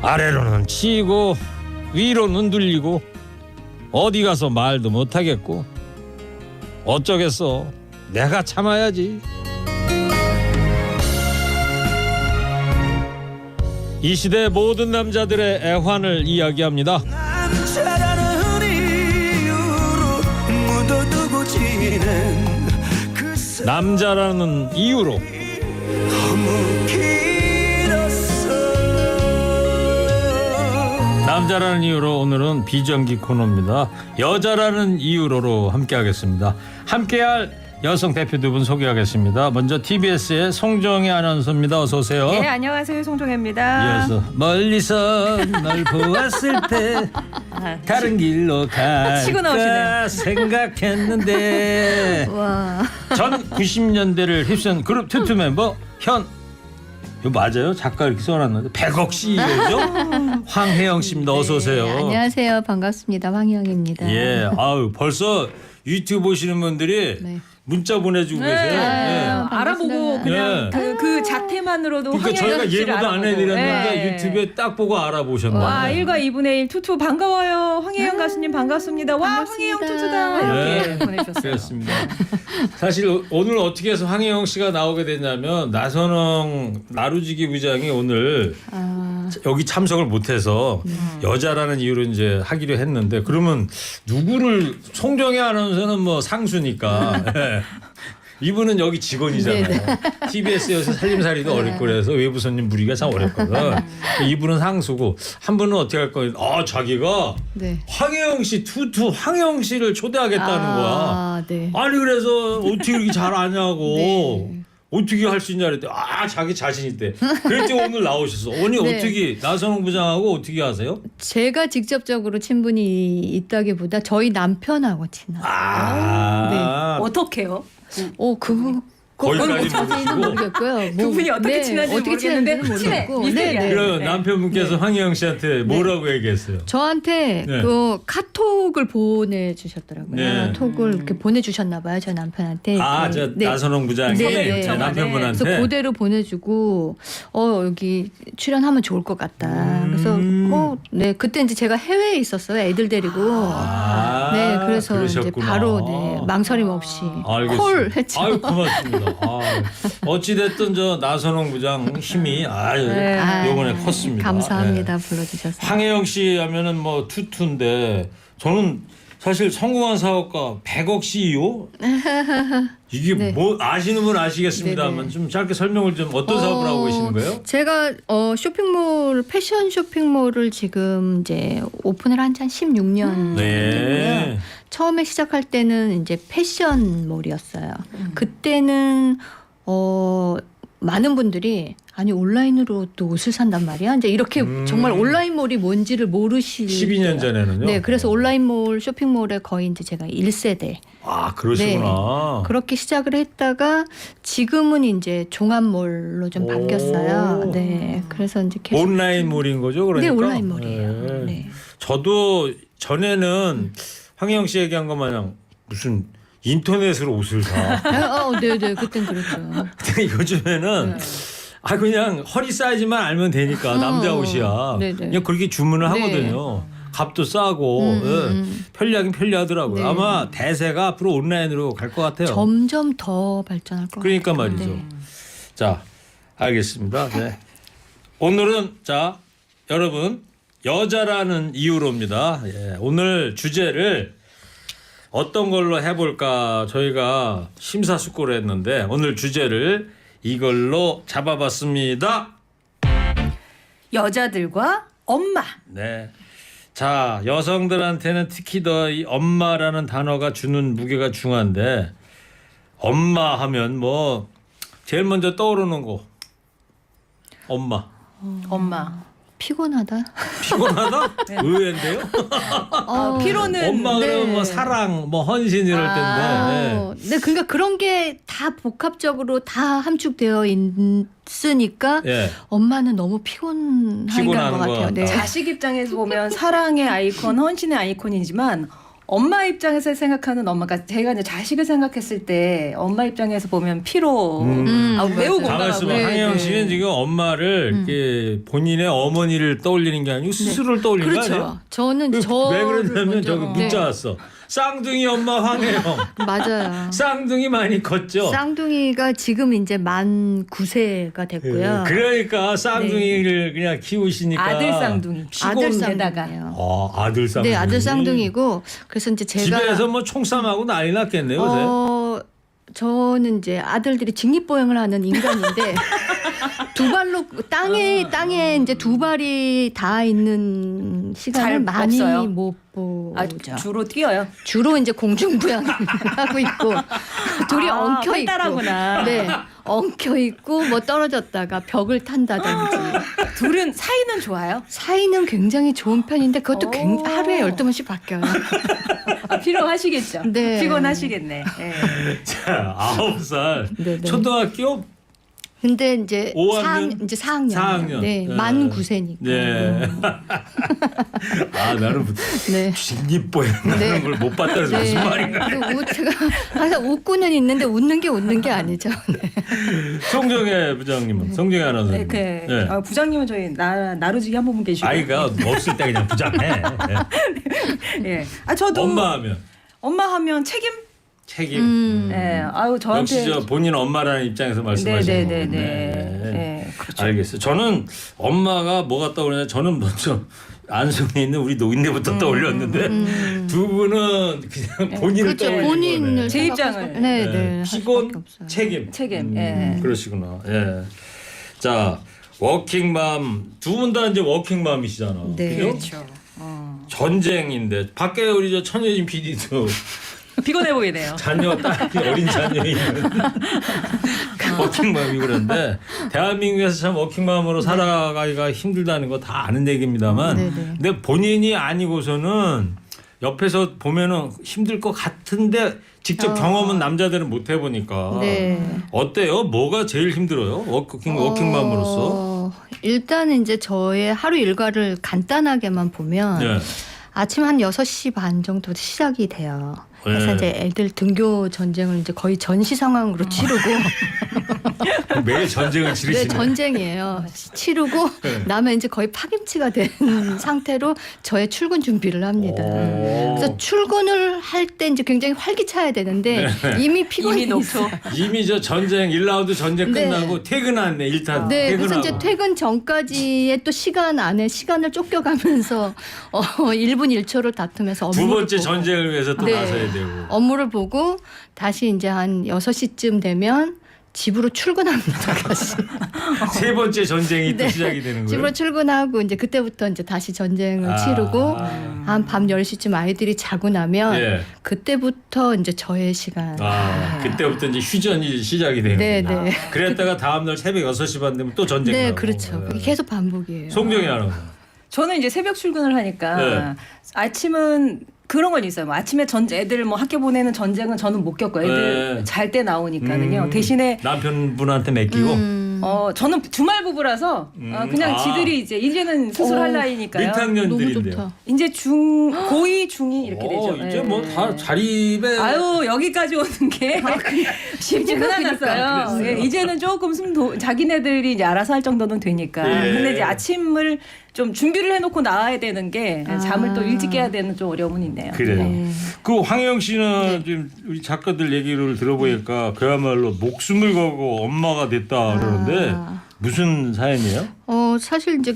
아래로는 치이고 위로는 눌리고 어디 가서 말도 못하겠고 어쩌겠어. 내가 참아야지. 이 시대 모든 남자들의 애환을 이야기합니다. 남자라는 이유로 묻어두고 지낸 그 남자라는 이유로. 너무 길었어. 남자라는 이유로 오늘은 비정기 코너입니다. 여자라는 이유로로 함께하겠습니다. 함께할 여성 대표 두 분 소개하겠습니다. 먼저 TBS의 송정혜 아나운서입니다. 어서 오세요. 네, 안녕하세요. 송정혜입니다. 이어서 멀리서 널 보았을 때 다른 길로 치고 갈까 나오시네요. 생각했는데 와. 전 90년대를 휩쓴 그룹 투투 멤버 현 이거 맞아요? 작가 이렇게 써놨는데 100억 CEO죠? 황혜영 씨입니다. 어서 오세요. 네, 안녕하세요. 반갑습니다. 황희영입니다. 예, 아유 벌써 유튜브 보시는 분들이 네. 문자 보내주고 네. 계세요. 예. 알아보고 그냥 네. 그 자태만으로도 그러니까 저희가 황혜영 씨를 예고도 안 해드렸는데 네. 유튜브에 딱 보고 알아보셨나요? 와, 1과 2분의 1 투투 반가워요. 황혜영 가수님 반갑습니다. 와, 황혜영 투투다. 이렇게 네. 보내주셨어요. 그렇습니다. 사실 오늘 어떻게 해서 황혜영 씨가 나오게 됐냐면 나선홍 나루지기 부장이 오늘 여기 참석을 못해서 여자라는 이유로 이제 하기로 했는데 그러면 누구를 송정혜 아나운서는 뭐 상수니까 예. 이분은 여기 직원이잖아요. TBS에서 살림살이도 어렵고 그래서 외부 손님 무리가 참 어렵거든. 이분은 상수고 한 분은 어떻게 할 거예요? 자기가 네. 황혜영 씨 투투 황혜영 씨를 초대하겠다는 거야. 네. 아니 그래서 어떻게 이렇게 잘 아냐고. 네. 어떻게 할 수 있냐 그랬더니 자기 자신 있대. 그랬더니 오늘 나오셨어. 아니 네. 어떻게 나선홍 부장하고 어떻게 하세요? 제가 직접적으로 친분이 있다기보다 저희 남편하고 친하죠. 어떻게요? 그거 거기까지 자세히는 모르시고. 모르겠고요. 두 분이 어떻게 친한지 어떻게 친한지는 모르겠는데 친해. 모르겠고. 미스테리야. 네, 그럼 네. 남편분께서 황혜영 씨한테 뭐라고 얘기했어요? 저한테 네. 그 카톡을 보내주셨더라고요. 네. 톡을 이렇게 보내주셨나 봐요. 저 남편한테. 저 네. 나선홍 부장이 네. 남편분한테. 그래서 그대로 보내주고 여기 출연하면 좋을 것 같다. 그래서 네 그때 이제 제가 해외에 있었어요. 애들 데리고. 네 그래서 그러셨구나. 이제 바로 네, 망설임 없이 알겠습니다. 콜 했죠. 아유 고맙습니다. 어찌 됐든 저 나선홍 부장 힘이 요번에 컸습니다. 감사합니다. 네. 불러주셔서. 황혜영 씨 하면은 뭐 투투인데 저는 사실 성공한 사업가 100억 CEO 이게 네. 뭐 아시는 분 아시겠습니다만 네네. 좀 짧게 설명을 좀 어떤 사업을 하고 계시는 거예요? 제가 쇼핑몰 패션 쇼핑몰을 지금 이제 오픈을 한 16년 네. 됐고요. 처음에 시작할 때는 이제 패션몰이었어요. 그때는 많은 분들이 아니 온라인으로 또 옷을 산단 말이야. 이제 이렇게 정말 온라인몰이 뭔지를 모르실 12년 전에는요. 네, 그래서 온라인몰 쇼핑몰에 거의 이제 제가 1세대. 그러시구나. 그렇게 시작을 했다가 지금은 이제 종합몰로 좀 바뀌었어요. 네, 그래서 이제 계속 온라인몰인 거죠, 그러니까. 네, 온라인몰이에요. 네. 네. 저도 전에는 황혜영 씨 얘기한 것 마냥 무슨 인터넷으로 옷을 사. 네, 그땐 그랬죠. 근데 요즘에는 그냥 허리 사이즈만 알면 되니까 남자 옷이야. 네네. 그냥 그렇게 주문을 네. 하거든요. 값도 싸고 편리하긴 편리하더라고요. 네. 아마 대세가 앞으로 온라인으로 갈 것 같아요. 점점 더 발전할 것 그러니까 같아요. 말이죠. 네. 자, 알겠습니다. 네. 오늘은 여러분 여자라는 이유로입니다. 예, 오늘 주제를 어떤 걸로 해볼까 저희가 심사숙고를 했는데 오늘 주제를 이걸로 잡아봤습니다. 여자들과 엄마. 네. 자, 여성들한테는 특히 더 이 엄마라는 단어가 주는 무게가 중요한데 엄마 하면 뭐 제일 먼저 떠오르는 거 엄마. 엄마. 피곤하다. 피곤하다? 의외인데요? 피로는 엄마 그러면 네. 뭐 사랑, 뭐 헌신 이럴 텐데. 네, 그러니까 그런 게 다 복합적으로 다 함축되어 있으니까 예. 엄마는 너무 피곤한 것 피곤한 것 같아요. 같다. 네. 자식 입장에서 보면 사랑의 아이콘, 헌신의 아이콘이지만 엄마 입장에서 생각하는 엄마가 제가 이제 자식을 생각했을 때 엄마 입장에서 보면 피로 매우 가만 있어봐. 공감하고. 황혜영 씨는 지금 엄마를 이렇게 본인의 어머니를 떠올리는 게 아니고 스스로를 떠올리는 거 아니에요? 그렇죠. 저는 왜 저를 그러냐면 먼저- 저기 문자 네. 왔어. 쌍둥이 엄마 황혜영. 맞아요. 쌍둥이 많이 컸죠. 쌍둥이가 지금 이제 만 9세가 됐고요. 그러니까 쌍둥이를 그냥 키우시니까 아들 쌍둥이. 아들 피곤에다가. 쌍둥이에요. 아들 쌍둥이. 네, 아들 쌍둥이고 그래서 이제 제가 집에서 뭐 총싸움하고 난리 났겠네요, 요새. 저는 이제 아들들이 직립보행을 하는 인간인데 두 발로 땅에 이제 두 발이 닿아 있는 시간을 잘 많이 없어요? 못 보죠. 주로 뛰어요. 주로 이제 공중부양을 하고 있고 둘이 엉켜 있고, 활달하구나. 네, 엉켜 있고 뭐 떨어졌다가 벽을 탄다든지. 둘은 사이는 좋아요? 사이는 굉장히 좋은 편인데 그것도 오. 하루에 12번씩 바뀌어요. 필요하시겠죠. 네. 피곤하시겠네. 네. 자, 9살. 네, 네. 초등학교 근데 이제 5학년? 이제 4학년. 4학년. 네, 네. 만 9세니까. 네. 아, 나는 네. 직립보행하는 네. 걸 못 봤다는 게 무슨 말인가. 그리고 제가 항상 웃고는 있는데 웃는 게 아니죠. 네. 송정혜 부장님은, 송정혜 아나운서님. 네. 부장님은 저희 나루지기 한 분분 계시고. 아이가 없을 때 그냥 부장해. 예. 저도 엄마 하면 책임. 책임. 네. 아유 저한테. 역시 저 본인 엄마라는 입장에서 말씀하시는 거군요. 네. 그렇죠. 알겠어요. 저는 엄마가 뭐 같다 그러냐. 저는 먼저 안성에 있는 우리 노인네부터 떠올렸는데 두 분은 그냥 본인을 그렇죠. 떠올리는 본인을 거네. 제 입장을. 네, 네. 네. 피곤, 책임. 예. 그러시구나. 예. 자, 워킹맘 두 분 다 이제 워킹맘이시잖아. 네. 그죠? 그렇죠. 전쟁인데 밖에 우리 저 천여진 PD도 피곤해 보이네요. 자녀 딸이 어린 자녀 있는 워킹맘이고 그런데 대한민국에서 참 워킹맘으로 살아가기가 힘들다는 거 다 아는 얘기입니다만 네네. 근데 본인이 아니고서는 옆에서 보면은 힘들 것 같은데 직접 경험은 남자들은 못 해보니까 네. 어때요? 뭐가 제일 힘들어요? 워킹맘으로서? 일단은 이제 저의 하루 일과를 간단하게만 보면 네. 아침 한 6시 반 정도 시작이 돼요. 그래서 네. 이제 애들 등교 전쟁을 이제 거의 전시 상황으로 치르고 매일 전쟁을 네, 치르시네. 전쟁이에요. 치르고 네. 나면 이제 거의 파김치가 된 상태로 저의 출근 준비를 합니다. 그래서 출근을 할 때 이제 굉장히 활기차야 되는데 이미 피곤이 이미 있어요. 녹초. 이미 저 전쟁 1라운드 전쟁 네. 끝나고 퇴근했네 일단. 네, 그래서 퇴근하고. 이제 퇴근 전까지의 또 시간 안에 시간을 쫓겨가면서 1분 1초를 다투면서 두 업무를 번째 보고 전쟁을 위해서 또 네. 나서야 되고. 업무를 보고 다시 이제 한 6시쯤 되면 집으로 출근합니다. 다시. 세 번째 전쟁이 또 네. 시작이 되는 거예요. 집으로 출근하고 이제 그때부터 이제 다시 전쟁을 치르고 한 밤 10시쯤 아이들이 자고 나면 예. 그때부터 이제 저의 시간. 그때부터 이제 휴전이 시작이 되는 네, 거예요. 네. 그랬다가 다음 날 새벽 6시 반 되면 또 전쟁 네, 나고. 그렇죠. 그게 계속 반복이에요. 송정희 아나운서. 저는 이제 새벽 출근을 하니까 네. 아침은 그런 건 있어요. 뭐 아침에 애들 뭐 학교 보내는 전쟁은 저는 못 겪어요. 애들 네. 잘 때 나오니까는요. 대신에 남편분한테 맡기고 저는 주말 부부라서 그냥 지들이 이제는 수술할 나이니까요. 몇 너무 학년들인데요? 좋다. 이제 고2, 중2 이렇게 되죠. 이제 예. 뭐 다 자립에 아유 여기까지 오는 게 쉽지는 않았어요. 예, 이제는 조금 자기네들이 이제 알아서 할 정도는 되니까. 예. 근데 이제 아침을 좀 준비를 해놓고 나와야 되는 게 잠을 또 일찍 깨야 되는 좀 어려움은 있네요. 그래요. 네. 그 황혜영 씨는 지금 우리 작가들 얘기를 들어보니까 그야말로 목숨을 걸고 엄마가 됐다 그러는데 무슨 사연이에요? 사실 이제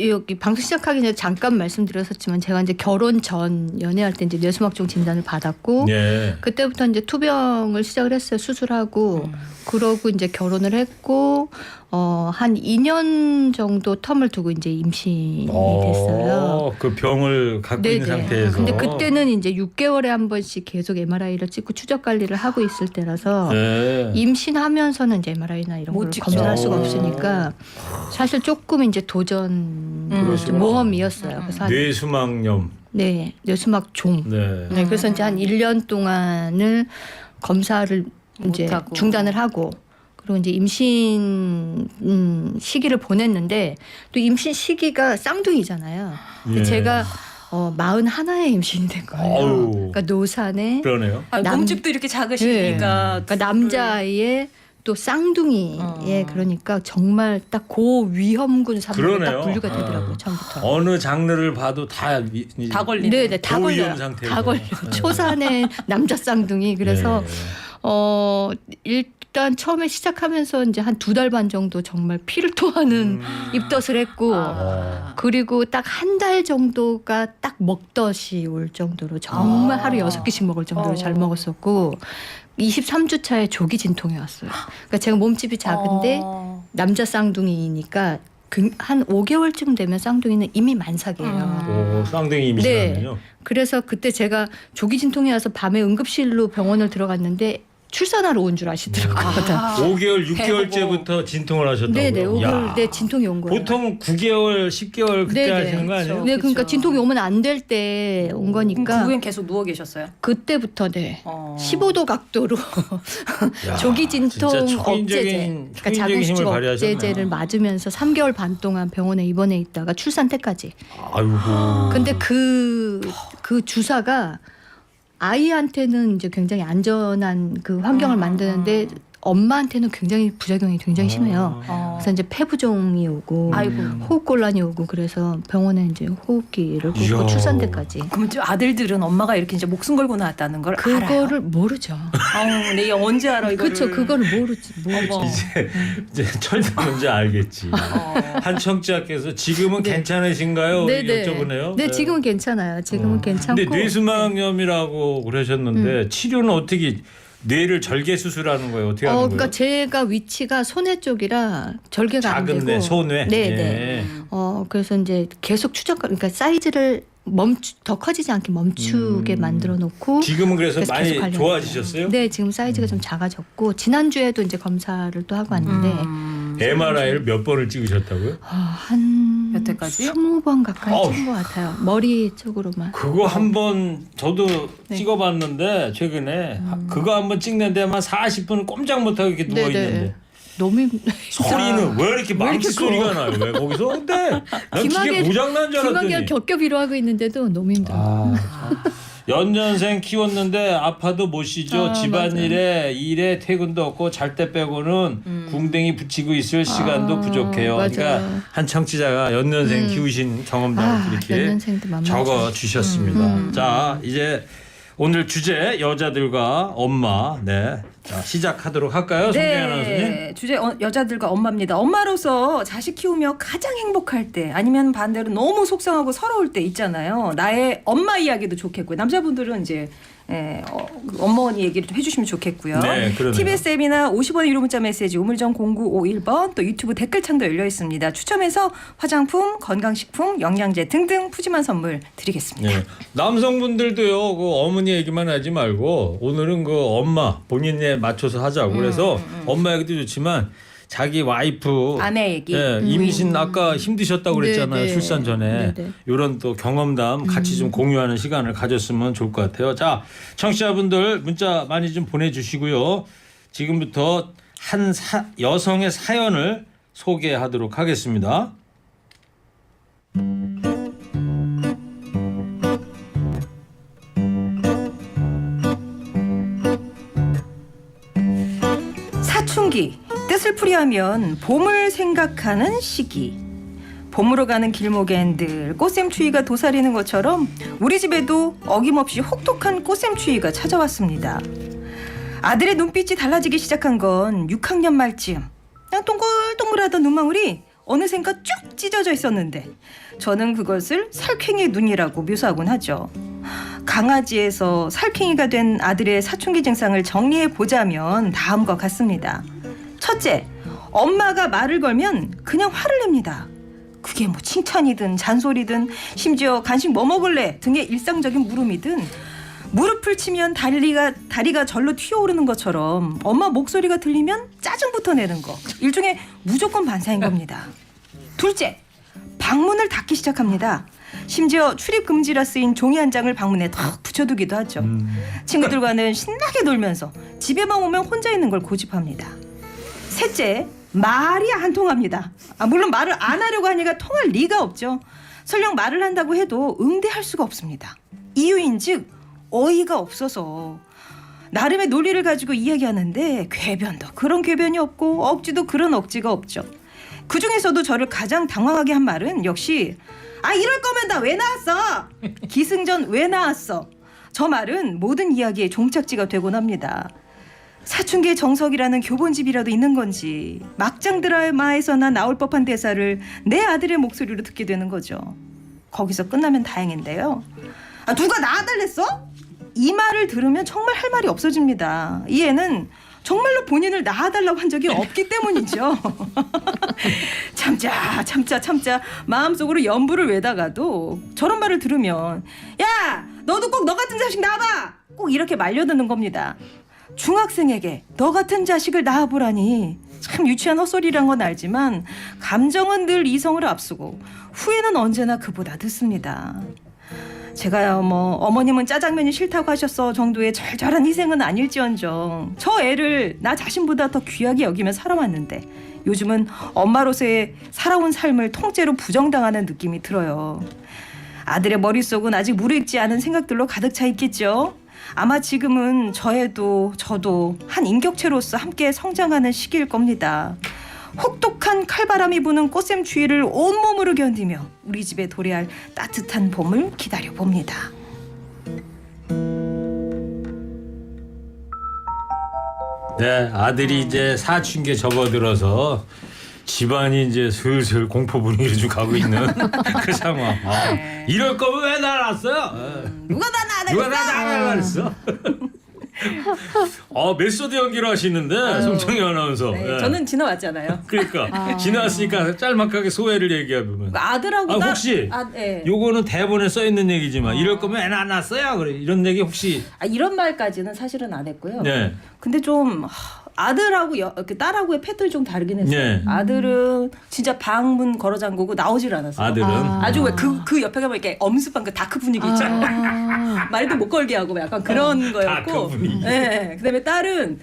여기 방송 시작하기 전에 잠깐 말씀드렸었지만 제가 이제 결혼 전 연애할 때 이제 뇌수막종 진단을 받았고 네. 그때부터 이제 투병을 시작을 했어요. 수술하고 그러고 이제 결혼을 했고 한 2년 정도 텀을 두고 이제 임신이 됐어요. 그 병을 갖고 있는 상태에서. 근데 그때는 이제 6개월에 한 번씩 계속 MRI를 찍고 추적 관리를 하고 있을 때라서 네. 임신하면서는 이제 MRI나 이런 못 걸 찍죠. 검사할 수가 없으니까 사실 조금 이제 도전 모험이었어요. 그래서 뇌수막염. 네, 뇌수막종. 네. 네, 그래서 이제 한 1년 동안을 검사를 이제 못하고. 중단을 하고 그리고 이제 임신 시기를 보냈는데 또 임신 시기가 쌍둥이잖아요. 근데 예. 제가 41의 임신이 된 거예요. 아유. 그러니까 노산에 그러네요. 아, 남- 몸집도 이렇게 작으시니까 그러니까 남자아이의 또 쌍둥이에 그러니까 정말 딱 고위험군 산모로 딱 그러네요. 분류가 되더라고요. 처음부터. 어느 장르를 봐도 다 걸리네. 네네 다 고위험 걸려요. 상태에서. 다 걸려. 초산의 남자 쌍둥이. 그래서 일단 처음에 시작하면서 이제 한 2달 반 정도 정말 피를 토하는 입덧을 했고 그리고 딱 한 달 정도가 딱 먹덧이 올 정도로 정말 하루 6끼씩 먹을 정도로 잘 먹었었고 23주 차에 조기 진통이 왔어요. 그러니까 제가 몸집이 작은데 남자 쌍둥이니까 한 5개월쯤 되면 쌍둥이는 이미 만삭이에요. 오, 쌍둥이 임신하면요. 그래서 그때 제가 조기 진통이 와서 밤에 응급실로 병원을 들어갔는데 출산하러 온 줄 아시더라고요. 5개월, 6개월째부터 진통을 하셨다고요? 네네, 5개월 야. 네 진통이 온 거예요. 보통 9개월, 10개월 그때 네네. 하시는 거 아니에요? 네, 그러니까 그렇죠. 진통이 오면 안 될 때 온 거니까 그 후엔 계속 누워 계셨어요? 그때부터 15도 각도로 야, 조기 진통 진짜 초인적인- 억제제, 그러니까 초인적인 자궁수축 힘을 발휘하셨네. 억제제를 맞으면서 3개월 반 동안 병원에 입원해 있다가 출산 때까지. 아이고. 근데 그 주사가 아이한테는 이제 굉장히 안전한 그 환경을 만드는데 엄마한테는 굉장히 부작용이 굉장히 심해요. 그래서 이제 폐부종이 오고 아이고. 호흡곤란이 오고 그래서 병원에 이제 호흡기를 꽂고 이야. 출산 때까지. 그럼 좀 아들들은 엄마가 이렇게 이제 목숨 걸고 나왔다는 걸 알아요? 그거를 모르죠. 아우, 내가 언제 알아 이거를? 그렇죠. 그거를 모르지. 어머. 이제 철도 문제 알겠지. 한 청취자께서 지금은 괜찮으신가요? 여쭤보네요. 네, 지금은 괜찮아요. 지금은 괜찮고. 근데 뇌수막염이라고 그러셨는데 치료는 어떻게 뇌를 절개 수술하는 거예요? 어떻게 하는 그러니까 거예요? 제가 위치가 손해 쪽이라 절개가 안 되고. 작은 뇌, 소뇌. 네, 예. 네. 그래서 이제 계속 그러니까 사이즈를 더 커지지 않게 멈추게 만들어 놓고. 지금은 그래서 그래서 많이 계속 관리하고 좋아지셨어요? 네, 지금 사이즈가 좀 작아졌고 지난주에도 이제 검사를 또 하고 왔는데 MRI를 몇 번을 찍으셨다고요? 한 몇 회까지요? 20번 가까이 어우. 찍은 것 같아요. 머리 쪽으로만. 그거 한 번 저도 네. 찍어봤는데 최근에 그거 한 번 찍는데만 40분 꼼짝 못하고 이렇게 누워 있는데 너무 소리는 왜 이렇게 망치 이렇게 소리가 나요? 왜 거기서? 근데 난 기계 귀마개- 고장난 줄 기막이가 알았더니. 겹겹이로 하고 있는데도 너무 힘들어. 연년생 키웠는데 아파도 못 쉬죠. 아, 집안일에 일에 퇴근도 없고 잘 때 빼고는 궁뎅이 붙이고 있을 시간도 부족해요. 맞아요. 그러니까 한 청취자가 연년생 키우신 경험담을 이렇게 연년생도 만만치 적어 않죠. 주셨습니다. 자, 이제 오늘 주제 여자들과 엄마. 네. 자, 시작하도록 할까요? 송정현 아나운서님. 네, 주제 여자들과 엄마입니다. 엄마로서 자식 키우며 가장 행복할 때 아니면 반대로 너무 속상하고 서러울 때 있잖아요. 나의 엄마 이야기도 좋겠고요. 남자분들은 이제 어머니 얘기를 좀 해주시면 좋겠고요. 네, 그러네요. TBS 앱이나 50원의 유료 문자 메시지 우물정 0951번 또 유튜브 댓글창도 열려 있습니다. 추첨해서 화장품, 건강식품, 영양제 등등 푸짐한 선물 드리겠습니다. 네. 남성분들도요, 그 어머니 얘기만 하지 말고 오늘은 그 엄마 본인에 맞춰서 하자고. 그래서 엄마 얘기도 좋지만 자기 와이프 아내 얘기. 예, 임신 아까 힘드셨다고 그랬잖아요. 네, 네. 출산 전에. 네, 네. 이런 또 경험담 같이 좀 공유하는 시간을 가졌으면 좋을 것 같아요. 자, 청취자분들 문자 많이 좀 보내주시고요. 지금부터 한 여성의 사연을 소개하도록 하겠습니다. 사춘기 뜻을 풀이하면 봄을 생각하는 시기. 봄으로 가는 길목엔 늘 꽃샘추위가 도사리는 것처럼 우리 집에도 어김없이 혹독한 꽃샘추위가 찾아왔습니다. 아들의 눈빛이 달라지기 시작한 건 6학년 말쯤. 그냥 동글동글하던 눈망울이 어느샌가 쭉 찢어져 있었는데 저는 그것을 살쾡이의 눈이라고 묘사하곤 하죠. 강아지에서 살쾡이가 된 아들의 사춘기 증상을 정리해 보자면 다음과 같습니다. 첫째, 엄마가 말을 걸면 그냥 화를 냅니다. 그게 뭐 칭찬이든 잔소리든 심지어 간식 뭐 먹을래 등의 일상적인 물음이든 무릎을 치면 다리가 절로 튀어오르는 것처럼 엄마 목소리가 들리면 짜증부터 내는 거. 일종의 무조건 반사인 겁니다. 둘째, 방문을 닫기 시작합니다. 심지어 출입 금지라 쓰인 종이 한 장을 방문에 턱 붙여두기도 하죠. 친구들과는 신나게 놀면서 집에만 오면 혼자 있는 걸 고집합니다. 셋째, 말이 안 통합니다. 물론 말을 안 하려고 하니까 통할 리가 없죠. 설령 말을 한다고 해도 응대할 수가 없습니다. 이유인즉 어이가 없어서 나름의 논리를 가지고 이야기하는데 궤변도 그런 궤변이 없고 억지도 그런 억지가 없죠. 그중에서도 저를 가장 당황하게 한 말은 역시 이럴 거면 나 왜 나왔어? 기승전 왜 나왔어? 저 말은 모든 이야기의 종착지가 되곤 합니다. 사춘기의 정석이라는 교본집이라도 있는 건지 막장 드라마에서나 나올 법한 대사를 내 아들의 목소리로 듣게 되는 거죠. 거기서 끝나면 다행인데요. 누가 낳아달랬어? 이 말을 들으면 정말 할 말이 없어집니다. 이 애는 정말로 본인을 낳아달라고 한 적이 없기 때문이죠. 참자 마음속으로 연부를 외다가도 저런 말을 들으면 야 너도 꼭 너 같은 자식 낳아봐 꼭 이렇게 말려드는 겁니다. 중학생에게 너 같은 자식을 낳아보라니 참 유치한 헛소리란 건 알지만 감정은 늘 이성을 앞서고 후회는 언제나 그보다 늦습니다. 제가요 어머님은 짜장면이 싫다고 하셨어 정도의 절절한 희생은 아닐지언정 저 애를 나 자신보다 더 귀하게 여기며 살아왔는데 요즘은 엄마로서의 살아온 삶을 통째로 부정당하는 느낌이 들어요. 아들의 머릿속은 아직 무르익지 않은 생각들로 가득 차 있겠죠. 아마 지금은 저도 한 인격체로서 함께 성장하는 시기일 겁니다. 혹독한 칼바람이 부는 꽃샘추위를 온몸으로 견디며 우리 집에 도래할 따뜻한 봄을 기다려봅니다. 네, 아들이 이제 사춘기에 접어들어서 집안이 이제 슬슬 공포 분위기로 좀 가고 있는 그 상황. 이럴 거면 왜 나왔어요? 누가 다 나왔어? 메소드 연기를 하시는데 송정희 아나운서. 네, 네. 저는 지나왔잖아요. 그러니까 지나왔으니까 짤막하게 소회를 얘기해보면. 아들하고 혹시 네. 요거는 대본에 써 있는 얘기지만 이럴 거면 애 안 낳았어요? 그래 이런 얘기 혹시? 이런 말까지는 사실은 안 했고요. 네. 근데 좀 아들하고 딸하고의 패턴이 좀 다르긴 했어요. 네. 아들은 진짜 방문 걸어 잠그고 나오질 않았어요. 아들은 아주 왜 그 옆에 가면 이렇게 엄습한 그 다크 분위기 있잖아요. 말도 못 걸게 하고 약간 그런 거였고. 다크 분위기. 네. 그다음에 딸은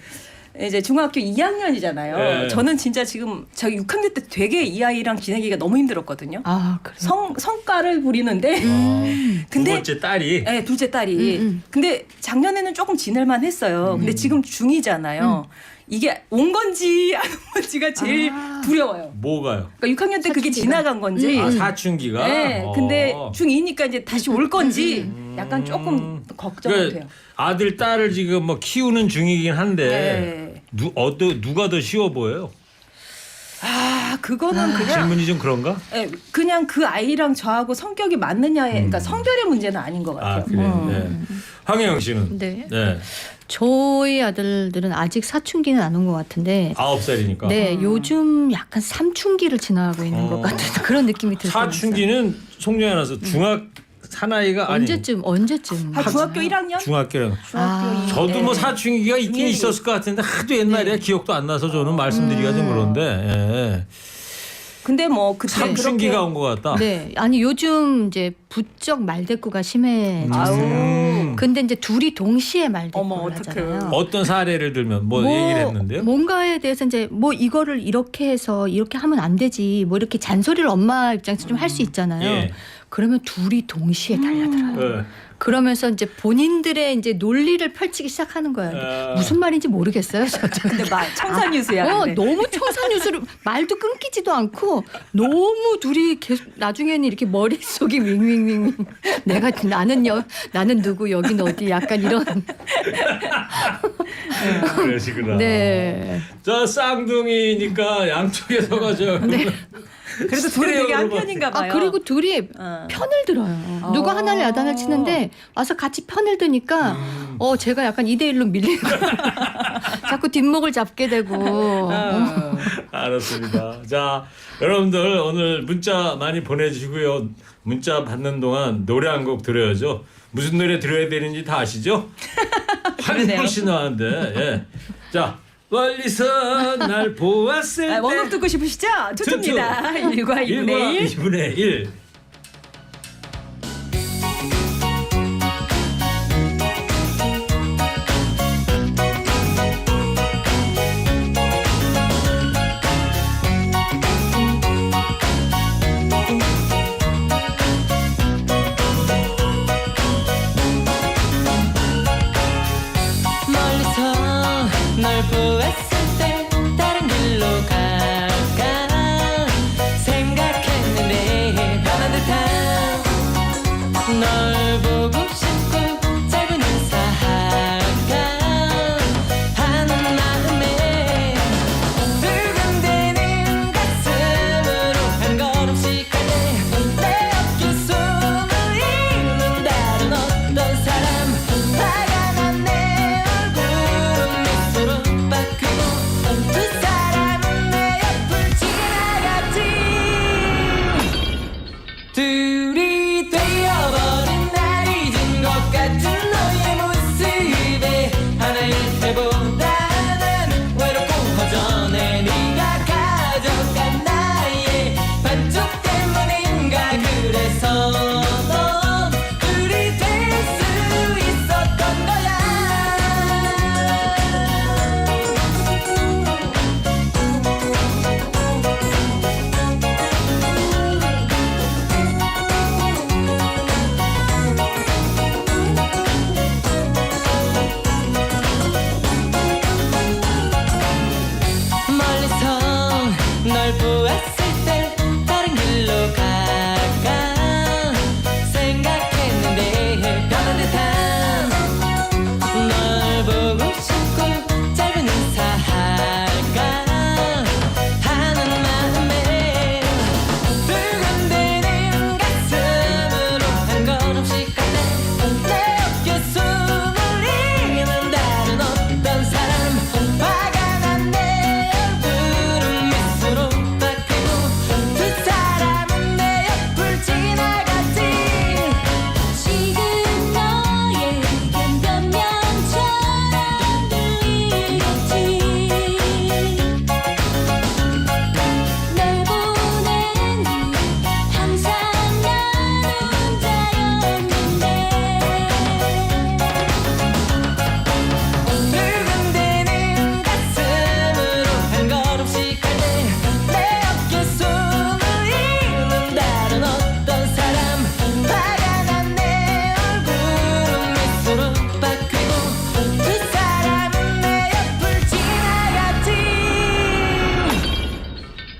이제 중학교 2학년이잖아요. 네. 저는 진짜 지금 저 6학년 때 되게 이 아이랑 지내기가 너무 힘들었거든요. 그래요? 성과를 부리는데 두 번째 딸이. 네, 둘째 딸이. 근데 작년에는 조금 지낼만 했어요. 근데 지금 중2잖아요. 이게 온 건지 안 온 건지가 제일 두려워요. 뭐가요? 그러니까 6학년 때 그게 사춘기가? 지나간 건지. 사춘기가. 네, 근데 중2니까 이제 다시 올 건지 약간 조금 걱정돼요. 그러니까 아들 딸을 지금 뭐 키우는 중이긴 한데 네. 누가 더 쉬워 보여요? 그거는 그냥 질문이 좀 그런가? 네, 그냥 그 아이랑 저하고 성격이 맞느냐의 그러니까 성별의 문제는 아닌 것 같아요. 그래요. 네. 황혜영 씨는? 네. 네. 저희 아들들은 아직 사춘기는 안 온 것 같은데 9살이니까. 네, 요즘 약간 삼춘기를 지나가고 있는 것 같은 그런 느낌이 들어요. 사춘기는 송정희 아나운서 중학 사나이가 아니 언제쯤 중학교 1학년? 중학교랑 중학교 2. 저도 뭐 사춘기가 있긴 네. 있었을 것 같은데 하도 옛날에 기억도 안 나서 저는 말씀드리기가 좀 그런데 예. 근데 뭐 그때 삼춘기가 온 것 같다. 네, 아니 요즘 이제 부쩍 말대꾸가 심해졌어요. 근데 이제 둘이 동시에 어머, 말대꾸를 어떡해. 하잖아요. 어떤 사례를 들면 뭐 얘기를 했는데요? 뭔가에 대해서 이제 뭐 이거를 이렇게 해서 이렇게 하면 안 되지. 뭐 이렇게 잔소리를 엄마 입장에서 좀 할 수 있잖아요. 예. 그러면 둘이 동시에 달려들어요. 네. 그러면서 이제 본인들의 이제 논리를 펼치기 시작하는 거예요. 무슨 말인지 모르겠어요. 근데 청산유수야. 근데. 너무 청산유수를 말도 끊기지도 않고 너무 둘이 계속 나중에는 이렇게 머릿속이 윙윙윙 나는 누구 여긴 어디 약간 이런. 그러시구나. 네. 저 쌍둥이니까 양쪽에서가 저 그래도 둘이 되게 한 편인가 봐요. 그리고 둘이 편을 들어요. 누가 하나를 야단을 치는데 와서 같이 편을 드니까 제가 약간 2대1로 밀리고 자꾸 뒷목을 잡게 되고. 알았습니다. 자, 여러분들 오늘 문자 많이 보내주시고요. 문자 받는 동안 노래 한 곡 들어야죠. 무슨 노래 들어야 되는지 다 아시죠? 한국 씨 나왔는데. 예. 자. 멀리서 날 보았을 때 원곡 듣고 싶으시죠? 투투입니다. 1과 2분의 1. 2분의 1. 보았을 때 다른 길로 갈까 생각했는데 변한 듯한 널 보고 싶고 짧은 인사할까 하는 마음에 두근대는 가슴으로 한 걸음씩 갈 때 내 어깨 숨을 잇는 다른 어떤 사람 화가 난 내 얼굴은 미소로 바뀌고 두 사람은 내 옆을 지나갔지 둘이 되어버린 날 잊은 것 같은 너의 모습에 하나일 때보다는 외롭고 허전해 네가 가져간 나의 반쪽 때문인가 그래서 넌 둘이 될 수 있었던 거야 멀리서 널 보았을 때 다른 길로 갈까 생각했는데 변한 듯한 널 보고 싶고 짧은 인사할까 하는 마음에 두근대는 가슴으로 한 걸음씩 갈 때 내 어깨 숨을 잇는 다른 어떤 사람 화가 난 내 얼굴은 미소로 바뀌고 두 사람은 내 옆을 지나갔지 지금 너에겐 변명처럼 들리겠지 널 보낸 후 항상 난 혼자였는데 두근대는 가슴으로 한 걸음씩 갈 때 내 어깨 숨을 잇는 다른 어떤 사람 화가 난 내 얼굴은 미소로 바뀌고 두 사람은 내 옆을 지나갔지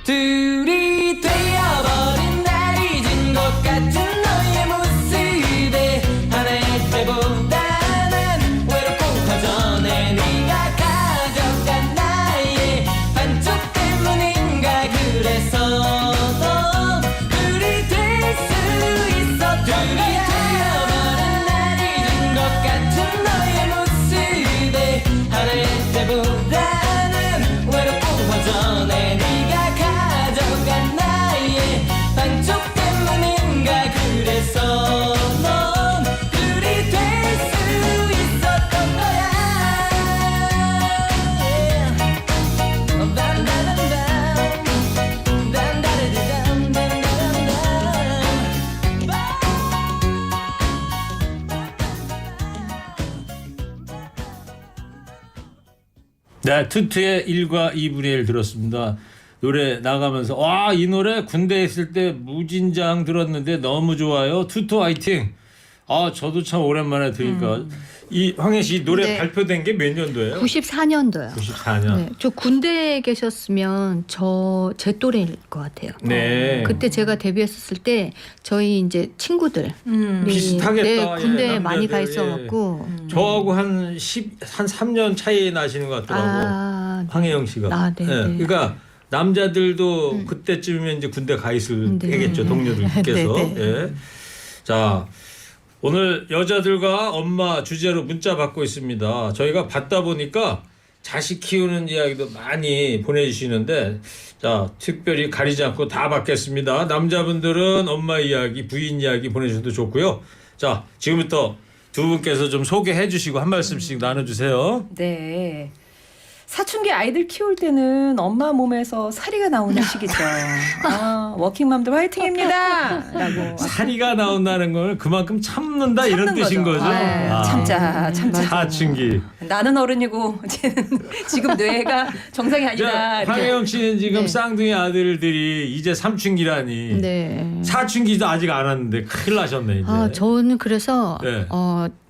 둘이 되어버린 날 잊은 것 같은 너의 모습에 하나일 때보다는 외롭고 허전해 네가 가져간 나의 반쪽 때문인가 그래서 넌 둘이 될 수 있었던 거야 되어버린 날 잊은 것 같은 너의 모습에 하나일 때보다는 외롭고 허전해 네가 가져간 나의 반쪽 때문인가 그래서 넌 둘이 될 수 있었던 거야 네, 투투의 1과 2분의 1 들었습니다. 노래 나가면서 와, 이 노래 군대에 있을 때 무진장 들었는데 너무 좋아요. 투투 화이팅. 아, 저도 참 오랜만에 들으니까 이 황혜 씨 노래 네. 발표된 게 몇 년도예요? 94년도요. 94년. 네, 저 군대에 계셨으면 제 또래일 것 같아요. 네. 그때 제가 데뷔했었을 때 저희 이제 친구들 비슷하겠다. 네, 예, 군대에 많이 가 남자들, 있어갖고 저하고 한 3년 차이 나시는 것 같더라고. 황혜영 씨가. 아, 네, 네. 그러니까 남자들도 그때쯤이면 이제 군대 가 있을 네. 때겠죠. 동료들께서. 네, 네. 예. 자, 오늘 여자들과 엄마 주제로 문자 받고 있습니다. 저희가 받다 보니까 자식 키우는 이야기도 많이 보내주시는데 자, 특별히 가리지 않고 다 받겠습니다. 남자분들은 엄마 이야기, 부인 이야기 보내주셔도 좋고요. 자, 지금부터 두 분께서 좀 소개해 주시고 한 말씀씩 나눠주세요. 네. 사춘기 아이들 키울 때는 엄마 몸에서 사리가 나오는 시기죠. 아, 워킹맘들 화이팅입니다. 라고. 사리가 나온다는 걸 그만큼 참는다 이런 참는 뜻인 거죠. 아, 참자. 사춘기. 나는 어른이고 쟤는 지금 뇌가 정상이 아니다. 이렇게. 황혜영 씨는 지금 네. 쌍둥이 아들들이 이제 삼춘기라니. 네. 사춘기도 아직 안 왔는데 큰일 나셨네 이제. 아, 저는 그래서 네.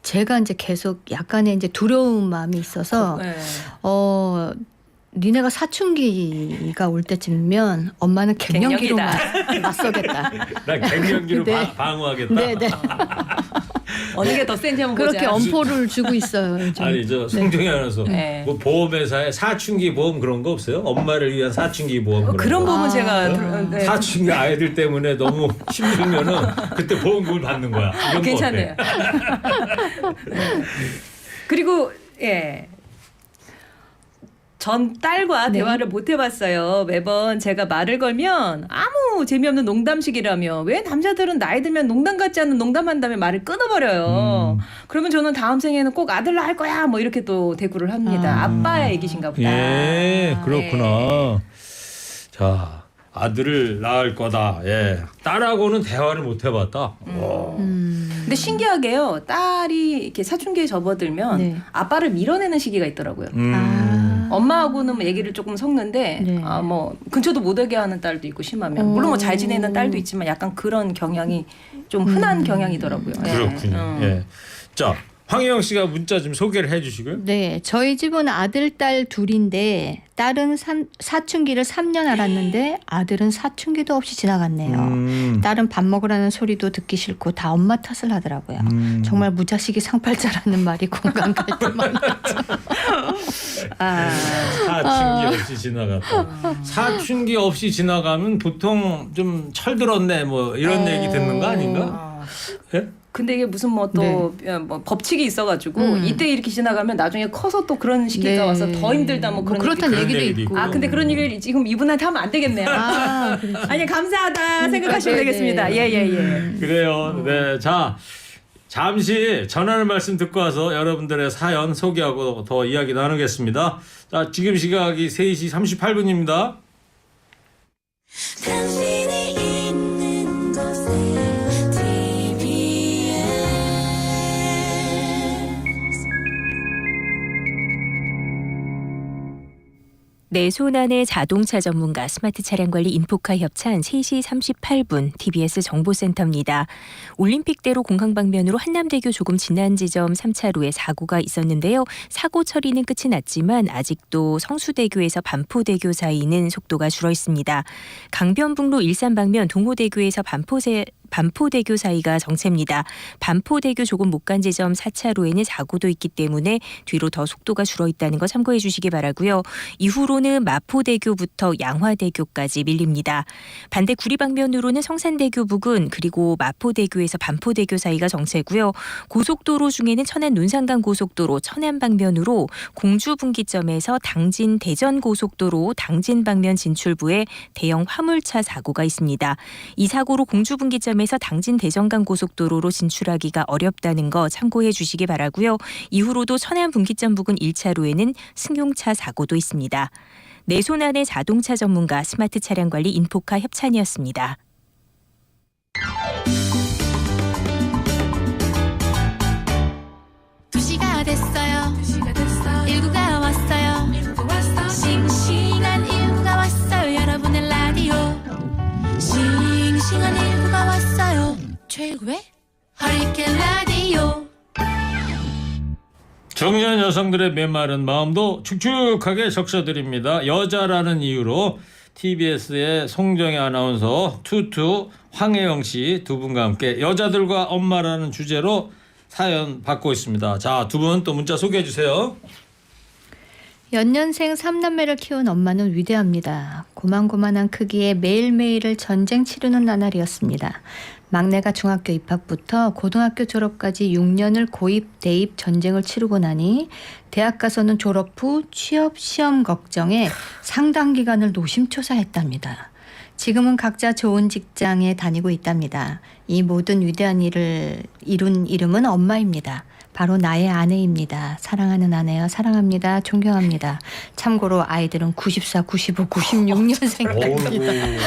제가 이제 계속 약간의 이제 두려운 마음이 있어서 네. 니네가 사춘기가 올 때쯤이면 엄마는 갱년기로 맞서겠다. 나 갱년기로 네. 방어하겠다. 네네. 어느 게 더 센지 한번 그렇게 보자. 엄포를 주고 있어요. 요즘. 아니 저 송정희 아나운서 네. 뭐 보험회사에 사춘기 보험 그런 거 없어요? 엄마를 위한 사춘기 보험 그런 거. 부분 아, 제가 네. 사춘기 아이들 때문에 너무 힘들면은 그때 보험금을 받는 거야. 이런 거 괜찮네요. 어때? 네. 그리고 예. 전 딸과 네. 대화를 못 해봤어요. 매번 제가 말을 걸면 아무 재미없는 농담식이라며 왜 남자들은 나이 들면 농담 같지 않은 농담한다며 말을 끊어버려요. 그러면 저는 다음 생에는 꼭 아들 낳을 거야 뭐 이렇게 또 대꾸를 합니다. 아빠의 얘기신가 보다. 예, 예. 그렇구나. 자, 아들을 낳을 거다. 예, 딸하고는 대화를 못 해봤다. 와. 근데 신기하게요. 딸이 이렇게 사춘기에 접어들면 네. 아빠를 밀어내는 시기가 있더라고요. 엄마하고는 뭐 얘기를 조금 섞는데 네. 뭐 근처도 못 오게 하는 딸도 있고 심하면 물론 뭐 잘 지내는 딸도 있지만 약간 그런 경향이 좀 흔한 경향이더라고요. 예. 그렇군요. 예. 자, 황혜영 씨가 문자 좀 소개를 해주시고요. 네, 저희 집은 아들, 딸 둘인데 딸은 사춘기를 3년 알았는데 아들은 사춘기도 없이 지나갔네요. 딸은 밥 먹으라는 소리도 듣기 싫고 다 엄마 탓을 하더라고요. 정말 무자식이 상팔자라는 말이 공감 갈 때만 사춘기 없이 지나갔다. 사춘기 없이 지나가면 보통 좀 철들었네 뭐 이런 얘기 듣는 거 아닌가? 예? 근데 이게 무슨 뭐 또 뭐 법칙이 있어가지고 이때 이렇게 지나가면 나중에 커서 또 그런 시기가 네. 와서 더 힘들다 뭐 그런 그렇다는 얘기도 얘기도 있고. 있고. 아 근데 그런 얘기를 지금 이분한테 하면 안 되겠네요. 아니 감사하다 생각하시면 네, 되겠습니다. 네. 예예예. 그래요. 네, 자 잠시 전하는 말씀 듣고 와서 여러분들의 사연 소개하고 더 이야기 나누겠습니다. 자, 지금 시각이 3시 38분입니다. 당신이 있는 곳에 TBS 내 손안의 자동차 전문가 스마트 차량 관리 인포카 협찬 3시 38분 TBS 정보센터입니다. 올림픽대로 공항 방면으로 한남대교 조금 지난 지점 3차로에 사고가 있었는데요. 사고 처리는 끝이 났지만 아직도 성수대교에서 반포대교 사이는 속도가 줄어 있습니다. 강변북로 일산 방면 동호대교에서 반포대교 사이가 정체입니다. 반포대교 조금 못 간 지점 4차로에는 사고도 있기 때문에 뒤로 더 속도가 줄어 있다는 거 참고해 주시기 바라고요. 이후로는 마포대교부터 양화대교까지 밀립니다. 반대 구리 방면으로는 성산대교 부근 그리고 마포대교에서 반포대교 사이가 정체고요. 고속도로 중에는 천안 논산간 고속도로 천안 방면으로 공주 분기점에서 당진 대전 고속도로 당진 방면 진출부에 대형 화물차 사고가 있습니다. 이 사고로 공주 분기점에서 당진 대전간 고속도로로 진출하기가 어렵다는 거 참고해 주시기 바라고요. 이후로도 천안 분기점 부근 1차로에는 승용차 사고도 있습니다. 내 손안의 자동차 전문가 스마트 차량 관리 인포카 협찬이었습니다. 2시가 됐어요. 19가 왔어요. 싱싱한 19가 왔어요. 여러분의 라디오 싱싱한 19가 왔어요. 최고의 허리케인 라디오. 청년 여성들의 메마른 마음도 축축하게 적셔드립니다. 여자라는 이유로 TBS의 송정희 아나운서, 투투 황혜영 씨 두 분과 함께 여자들과 엄마라는 주제로 사연 받고 있습니다. 자, 두 분 또 문자 소개해 주세요. 연년생 3남매를 키운 엄마는 위대합니다. 고만고만한 크기에 매일매일을 전쟁 치르는 나날이었습니다. 막내가 중학교 입학부터 고등학교 졸업까지 6년을 고입, 대입 전쟁을 치르고 나니 대학 가서는 졸업 후 취업 시험 걱정에 상당 기간을 노심초사했답니다. 지금은 각자 좋은 직장에 다니고 있답니다. 이 모든 위대한 일을 이룬 이름은 엄마입니다. 바로 나의 아내입니다. 사랑하는 아내여 사랑합니다. 존경합니다. 참고로 아이들은 94, 95, 96년생입니다.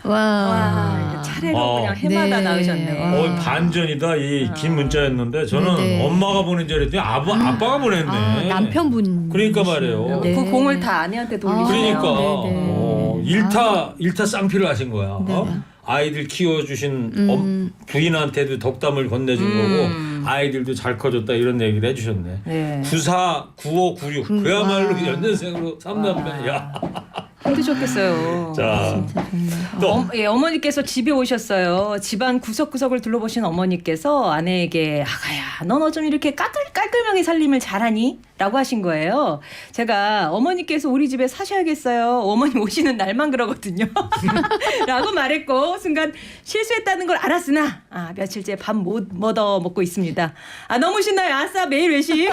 와. 차례로 그냥 해마다 네. 나으셨네. 반전이다. 이 긴 문자였는데 저는 네네. 엄마가 보낸 줄 알았더니 아빠가 보냈네. 아, 남편분. 그러니까 말이에요. 네. 그 공을 다 아내한테 돌리시네요. 그러니까 네네. 일타 쌍피를 하신 거야. 네네. 아이들 키워주신 부인한테도 덕담을 건네준 거고 아이들도 잘 커졌다 이런 얘기를 해주셨네. 네. 94, 95, 96 그야말로 연년생으로 3남매. 야. 힘드셨겠어요. 자, 또 어머니께서 집에 오셨어요. 집안 구석구석을 둘러보신 어머니께서 아내에게 아가야 넌 어쩜 이렇게 깔끔하게 살림을 잘하니? 라고 하신 거예요. 제가 어머니께서 우리 집에 사셔야겠어요. 어머니 오시는 날만 그러거든요. 라고 말했고 순간 실수했다는 걸 알았으나 며칠째 밥 못 얻어 먹고 있습니다. 너무 신나요. 아싸 매일 외식.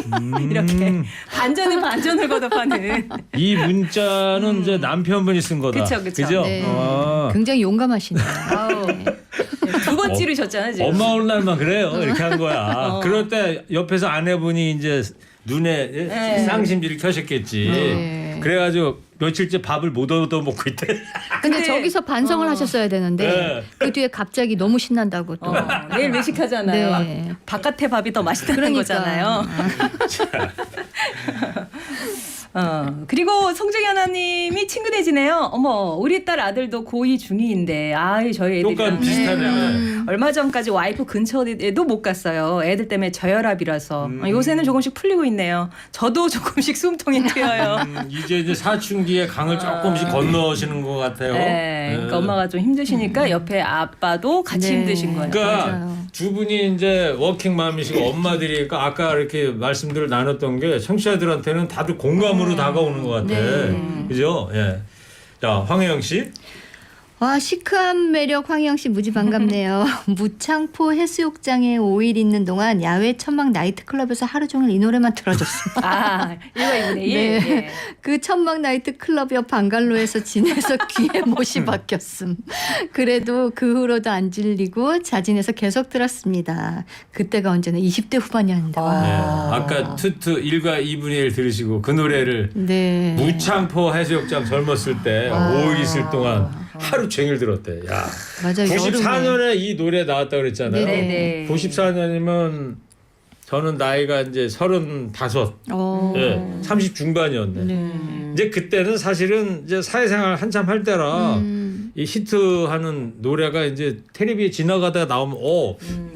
이렇게 반전에 반전을 거듭하는. 이 문자는 이제 남편분이 쓴 거다. 그쵸. 네. 아. 굉장히 용감하시네요. 아우. 두 번 찌르셨잖아요. 지금. 엄마 올 날만 그래요. 이렇게 한 거야. 그럴 때 옆에서 아내분이 이제 눈에 네. 쌍심지를 켜셨겠지. 네. 그래가지고 며칠째 밥을 못 얻어 먹고 있대. 근데 근데- 저기서 반성을 하셨어야 되는데 네. 그 뒤에 갑자기 너무 신난다고 또. 내일 외식하잖아요. 네. 바깥에 밥이 더 맛있다는 그러니까. 거잖아요. 그리고 성정이 하나님이 친근해지네요. 어머, 우리 딸 아들도 고2 중2인데, 저희 애들이랑 똑같은 비슷하네. 얼마 전까지 와이프 근처에도 못 갔어요. 애들 때문에 저혈압이라서. 요새는 조금씩 풀리고 있네요. 저도 조금씩 숨통이 트여요. 이제 사춘기에 강을 조금씩 건너시는 것 같아요. 네, 그러니까 엄마가 좀 힘드시니까 옆에 아빠도 같이 네. 힘드신 거예요. 그러니까 맞아요. 두 분이 이제 워킹맘이시고 엄마들이 아까 이렇게 말씀들을 나눴던 게 청취자들한테는 다들 공감으로 다가오는 것 같아. 그죠? 예. 자, 황혜영 씨. 와, 시크한 매력 황희영 씨 무지 반갑네요. 무창포 해수욕장에 5일 있는 동안 야외 천막 나이트클럽에서 하루 종일 이 노래만 틀어줬습니다. 1과 2분의 1. 네. 그 천막 나이트클럽 옆 방갈로에서 지내서 귀에 못이 박혔음. 그래도 그 후로도 안 질리고 자진해서 계속 들었습니다. 그때가 언제나 20대 후반이었는데. 예. 와. 아까 투투 1과 2분의 1 들으시고 그 노래를 네. 무창포 해수욕장 젊었을 때 5일 있을 동안 하루 종일 들었대. 야. 맞아요. 94년에 이 노래 나왔다 그랬잖아요. 네네. 94년이면 저는 나이가 이제 35, 예, 30 중반이었네. 이제 그때는 사실은 이제 사회생활 한참 할 때라 이 히트하는 노래가 이제 텔레비에 지나가다가 나오면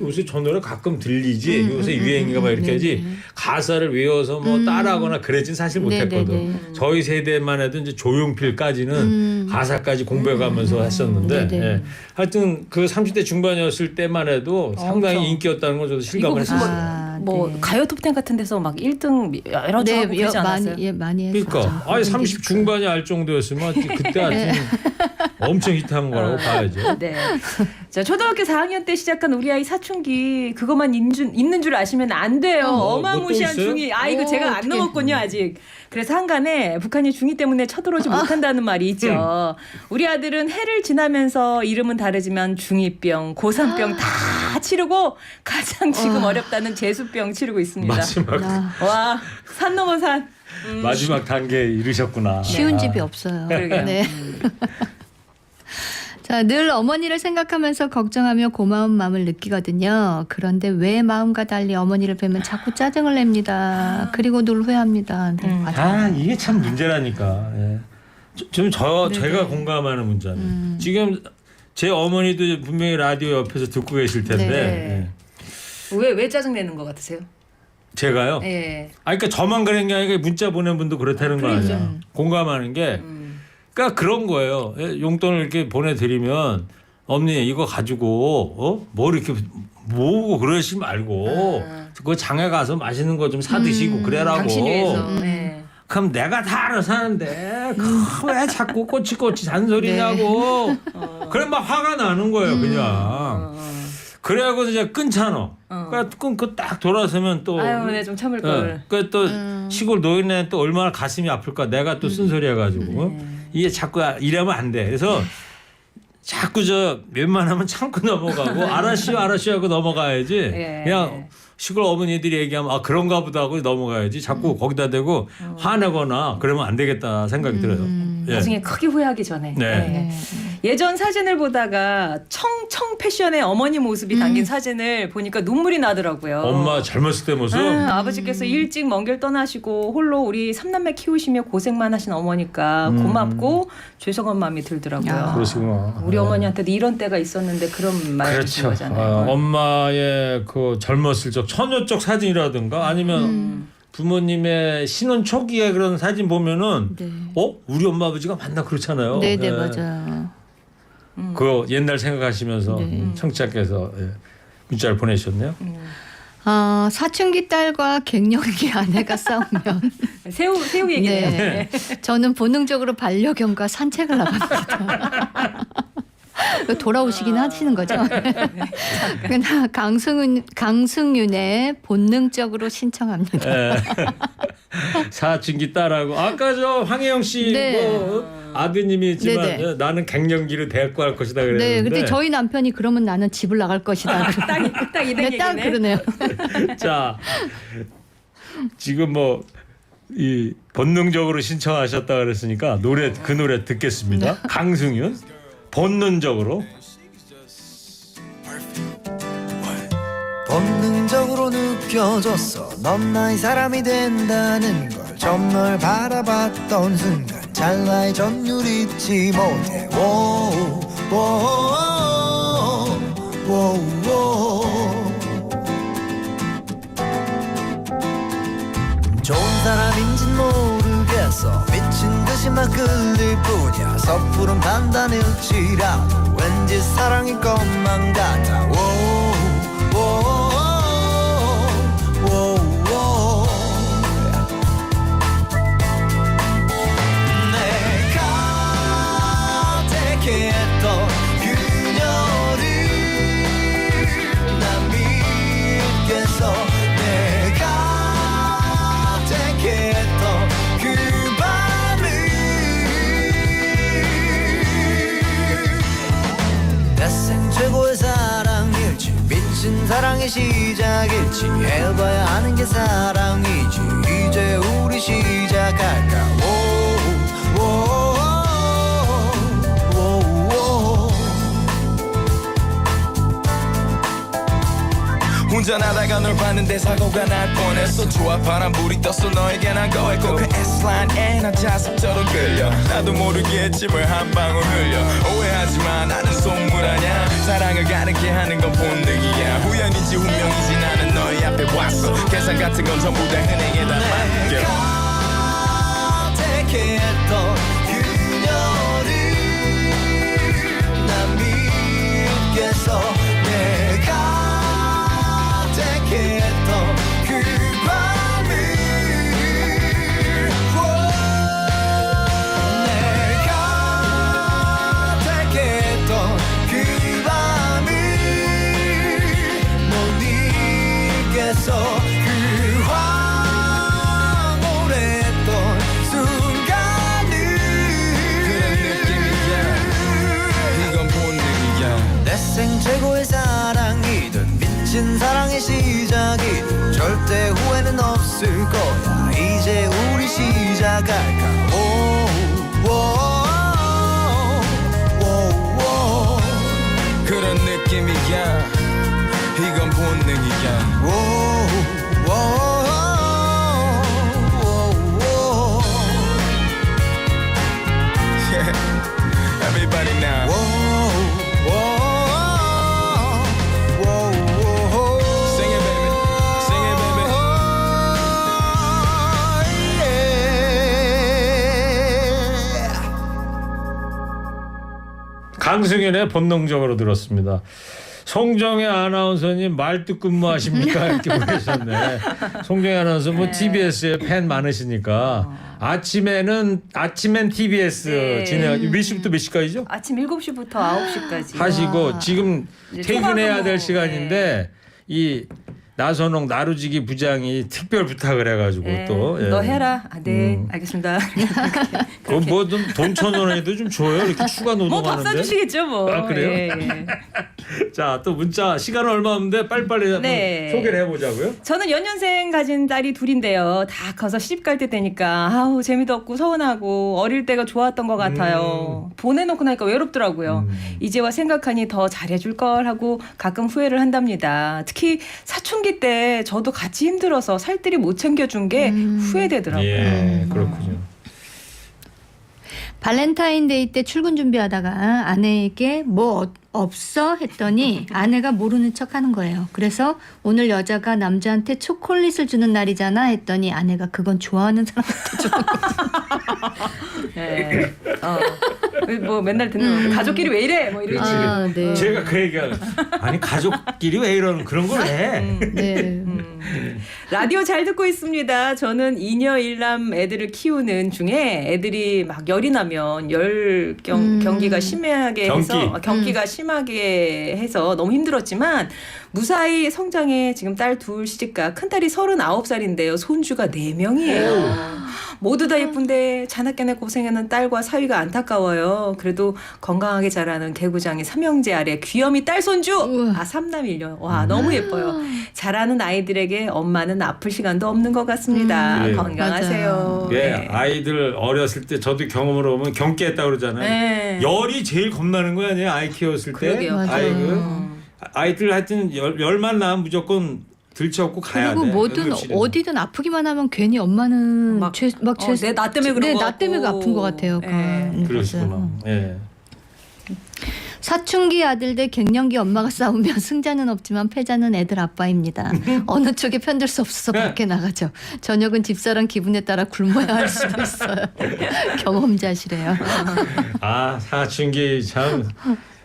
요새 저 노래 가끔 들리지 요새 유행인가 봐 이렇게 하지 가사를 외워서 뭐 따라하거나 그러진 사실 못했거든. 저희 세대만 해도 이제 조용필까지는 가사까지 공부해가면서 했었는데 예. 하여튼 그 30대 중반이었을 때만 해도 상당히 인기였다는 걸 저도 실감을 이거 무슨 했었어요. 뭐 네. 가요 톱텐 같은 데서 막 1등 여러 주 하고 그러지 않았어요? 많이 했었죠. 그러니까 아예 30 중반이 알 정도였으면 그때 하여튼 엄청 히트한 거라고 봐야죠. 네. 자, 초등학교 4학년 때 시작한 우리 아이 사춘기 그것만 있는 줄 아시면 안 돼요. 어마무시한 뭐 또 있어요? 중2. 이거 제가 안 어떡해. 넘었군요 아직. 그래서 한간에 북한이 중2 때문에 쳐들어오지 못한다는 말이 있죠. 우리 아들은 해를 지나면서 이름은 다르지만 중2병, 고3병 다 치르고 가장 지금 어렵다는 재수병 치르고 있습니다. 마지막 와, 산 넘어 산. 마지막 단계에 이르셨구나. 쉬운 아. 집이 없어요. 그러게요. 네. 자, 늘 어머니를 생각하면서 걱정하며 고마운 마음을 느끼거든요. 그런데 왜 마음과 달리 어머니를 뵈면 자꾸 짜증을 냅니다. 그리고 늘 후회합니다. 네, 맞아요. 이게 참 문제라니까. 예. 제가 공감하는 문제는 지금 제 어머니도 분명히 라디오 옆에서 듣고 계실 텐데 네. 예. 왜 짜증 내는 것 같으세요? 제가요. 예. 그러니까 저만 그런 게 아니라 문자 보낸 분도 그렇다는 거 아니야. 공감하는 게 그러니까 그런 거예요. 예, 용돈을 이렇게 보내드리면 어머니 이거 가지고 뭐 이렇게 모으고 그러시 말고 그 장에 가서 맛있는 거 좀 사 드시고 그래라고. 당신 위해서. 네. 그럼 내가 다 알아서 하는데 왜 자꾸 꼬치꼬치 잔소리냐고. 그래 막 화가 나는 거예요 그냥. 그래갖고 이제 끊잖아. 그러니까 끊고 딱 돌아서면 또. 아유, 네, 좀 참을 걸. 그또 시골 노인네 또 얼마나 가슴이 아플까. 내가 또 쓴소리 해가지고 이게 자꾸 이러면 안 돼. 그래서 자꾸 웬만하면 참고 넘어가고 알았시오 하고 넘어가야지. 예. 그냥 시골 어머니들이 얘기하면 그런가 보다 하고 넘어가야지. 자꾸 거기다 대고 화내거나 그러면 안 되겠다 생각이 들어요. 예. 나중에 크게 후회하기 전에. 네. 예전 사진을 보다가 청청 패션의 어머니 모습이 담긴 사진을 보니까 눈물이 나더라고요. 엄마 젊었을 때 모습. 아버지께서 일찍 먼 길 떠나시고 홀로 우리 3남매 키우시며 고생만 하신 어머니까 고맙고 죄송한 마음이 들더라고요. 그러시구나. 우리 어머니한테도 이런 때가 있었는데 그런 말 해주신 그렇죠. 거잖아요. 엄마의 그 젊었을 적 처녀적 사진이라든가 아니면 부모님의 신혼 초기에 그런 사진 보면은 네. 우리 엄마 아버지가 맞나 그렇잖아요. 네네 예. 맞아요. 그 옛날 생각하시면서 네. 청취자께서 문자를 보내셨네요. 사춘기 딸과 갱년기 아내가 싸우면 새우 얘기네요. 네. 저는 본능적으로 반려견과 산책을 나갑니다. 돌아오시긴 하시는 거죠. 그러나 강승윤의 본능적으로 신청합니다. 사춘기 딸하고 아까 저 황혜영 씨 네. 뭐 아드님이지만 네네. 나는 갱년기를 대학구할 것이다 그랬는데. 네, 근데 저희 남편이 그러면 나는 집을 나갈 것이다. 딱 이런 네, 딱 얘기네. 그러네요. 자 지금 뭐 이 본능적으로 신청하셨다 그랬으니까 그 노래 듣겠습니다. 강승윤 본능적으로. 본능적으로 느껴졌어 넌 나의 사람이 된다는 걸 처음 널 바라봤던 순간 찰나의 전율 잊지 못해 좋은 사람인진 모르겠어 미친 듯이 막 끌릴 뿐이야 섣부른 판단일지라도 왠지 사랑일 것만 같아 내가 택했던 그녀를 난 믿겠어 내가 택했던 그 밤을 내 생 최고의 사랑일지 미친 사랑의 시작일지 해봐야 하는 게 사랑이지 이제 우리 시작할까 운전하다가 널 봤는데 사고가 날 뻔했어 좋아 파란 불이 떴어 너에게 난 거했고 그 S라인에 난 자석처럼 끌려 나도 모르게 침을 한 방울 흘려 오해하지마 나는 속물 아냐 사랑을 가르게 하는 건 본능이야 우연인지 운명이지 나는 너의 앞에 왔어 계산 같은 건 전부 다 흔행에다 맡겨 내가 택했던 그녀를 난 믿겠어 내가 택했던 그 밤을 내가 택했던 그 밤을 못 잊겠어 그 황홀했던 순간을 그런 느낌이야 이건 본능이야 내 생 최고의 사랑이든 미친 사랑의 시작이든 절대 후회는 없을 거야 이제 우리 시작할까 그런 느낌이야 이건 본능이야 Everybody now Sing it baby Sing it baby 강승윤의 본능적으로 들었습니다. 송정혜 아나운서님 말뚝 근무하십니까? 이렇게 보내셨네. 송정혜 아나운서 뭐 TBS에 팬 많으시니까 아침엔 TBS 네. 진행 몇 시부터 몇 시까지죠? 아침 7시부터 9시까지 하시고 지금 이제 퇴근해야 초과근무. 될 시간인데 이 나선홍 나루지기 부장이 특별 부탁을 해가지고 네, 또 너 해라. 아, 네, 알겠습니다. 뭐좀 돈 1,000원에도 좀 줘요. 이렇게 추가 뭐 밥 노동하는데. 사주시겠죠 뭐. 아, 그래요? 예, 예. 자, 또 문자 시간 얼마 없는데 빨리빨리 한번 네. 소개를 해보자고요. 저는 연년생 가진 딸이 둘인데요. 다 커서 시집 갈 때 되니까 아우 재미도 없고 서운하고 어릴 때가 좋았던 것 같아요. 보내놓고 나니까 외롭더라고요. 이제와 생각하니 더 잘해줄 걸 하고 가끔 후회를 한답니다. 특히 사춘기 때 저도 같이 힘들어서 살뜰히 못 챙겨준 게 후회되더라고요. 예, 그렇군요. 발렌타인데이 때 출근 준비하다가 아내에게 뭐 없어 했더니 아내가 모르는 척하는 거예요. 그래서 오늘 여자가 남자한테 초콜릿을 주는 날이잖아 했더니 아내가 그건 좋아하는 사람한테 주는 거야. 네. 뭐 맨날 듣는 거. 가족끼리 왜 이래? 뭐 이러지. 아, 네. 제가 그 얘기를 아니 가족끼리 왜 이러는 그런 걸 해? 네. 라디오 잘 듣고 있습니다. 저는 이녀 일남 애들을 키우는 중에 애들이 막 열이 나면 경기가 심하게 해서 경기가 심하게 해서 너무 힘들었지만 무사히 성장해 지금 딸 둘 시집가 큰딸이 39살인데요. 손주가 4명이에요. 모두 다 예쁜데 자나깨나 고생하는 딸과 사위가 안타까워요. 그래도 건강하게 자라는 개구장이 삼형제 아래 귀염이 딸 손주. 우와. 아 3남일요. 와 너무 예뻐요. 자라는 아이들에게 엄마는 아플 시간도 없는 것 같습니다. 네. 건강하세요. 예, 네. 아이들 어렸을 때 저도 경험으로 보면 경기했다 그러잖아요. 네. 열이 제일 겁나는 거 아니에요? 아이 키웠을 때. 그러게요. 아이고. 아이들 하여튼 열만 나면 무조건 들쳐업고 가야 돼. 그리고 뭐든 응급실에. 어디든 아프기만 하면 괜히 엄마는 막, 나 때문에 그런 네, 거 나 때문에 같고. 아픈 것 같아요. 예. 그러시구나. 예. 사춘기 아들들 갱년기 엄마가 싸우면 승자는 없지만 패자는 애들 아빠입니다. 어느 쪽에 편들 수 없어서 밖에 나가죠. 저녁은 집사람 기분에 따라 굶어야 할 수도 있어요. 경험자시래요. 아 사춘기 참